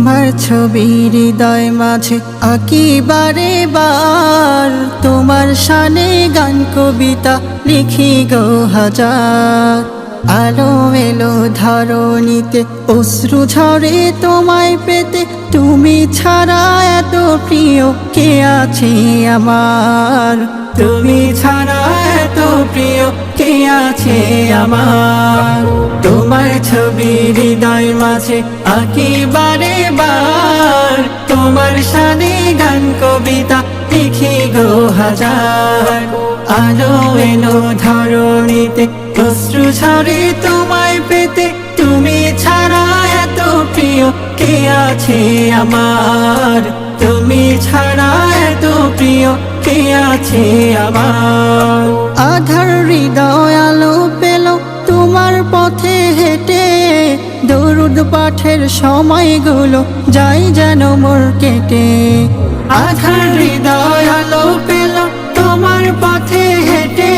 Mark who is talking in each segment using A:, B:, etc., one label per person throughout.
A: তোমার ছবি হৃদয় মাঝে আঁকি বারে বার, তোমার শানে গান কবিতা লিখি গো হাজার। আলো এলো ধরণীতে অশ্রু ঝরে তোমায় পেতে, তুমি ছাড়া এত প্রিয় কে আছে আমার। তুমি ছাড়া এত প্রিয় কে আছে আমার। তোমার ছবি হৃদয় মাঝে আঁকি বারে বার, তোমার শানে গান কবিতা লিখি গো হাজার। আলো এলো ধরণীতে অশ্রু ঝরে তোমায় পেতে, তুমি ছাড়া এত প্রিয় কে আছে আমার। তুমি ছাড়া এত প্রিয় কে আছে আমার। আধার হৃদয় আলো পেল তোমার পথে হেঁটে, দরুদ পাঠের সময়গুলো যাই যেন মোর কেটে। আধার হৃদয় আলো পেল তোমার পথে হেঁটে,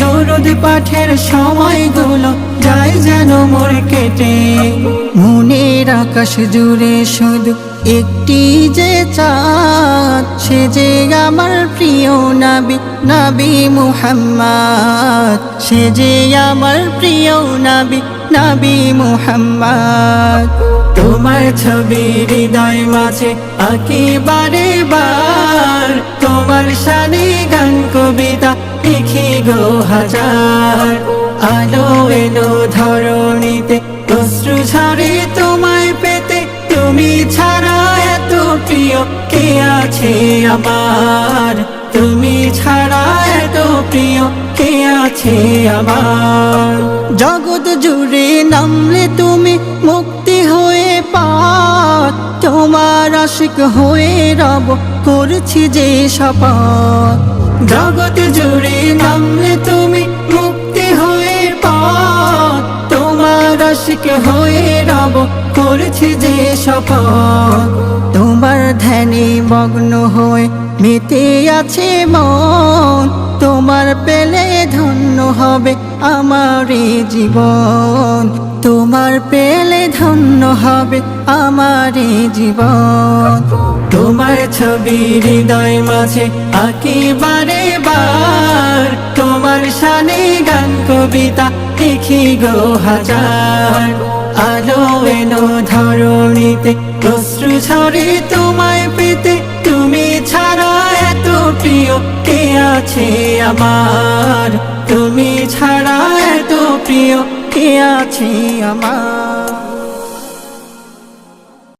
A: দরুদ পাঠের সময়গুলো যাই যেন মোর কেটে। মনের আকাশ জুড়ে শুধু একটি যে চাঁদ, সে যে আমার প্রিয় নবী, নবী মুহাম্মদ। সে যে আমার প্রিয় নবী, নবী মুহাম্মদ। তোমার ছবি হৃদয় মাঝে আঁকি বারে বার, তোমার শানে গান কবিতা লিখি গো হাজার। আলো এলো ধরণীতে অশ্রু ঝরে তোমায় পেতে, তুমি ছাড়া এত প্রিয় কে আছে আমার। তুমি ছাড়া এত প্রিয় কে আছে আমার। জগৎ জুড়ে নামলে তুমি মুক্তি হয়ে পার, তোমার আশিক হয়ে রব করছি যে শপথ। জগৎ জুড়ে নামলে তুমি মুক্তি হয়ে পার, তোমার আশিক হয়ে রব করছি যে শপথ। তোমার ধ্যানে মগ্ন হয়ে মেতে আছে মন, তোমার পেলে ধন্য হবে আমার এই জীবন। তোমার পেলে ধন্য হবে আমার এই জীবন। তোমার ছবি হৃদয় মাঝে আঁকি বারে বার, তোমার শানে গান কবিতা লিখি গো হাজার। আলো এলো ধরণীতে অশ্রু ঝরে তোমায় পেতে, তুমি ছাড়া এত প্রিয় কে আছে আমার। তুমি ছাড়া এত প্রিয় কে আছে আমার।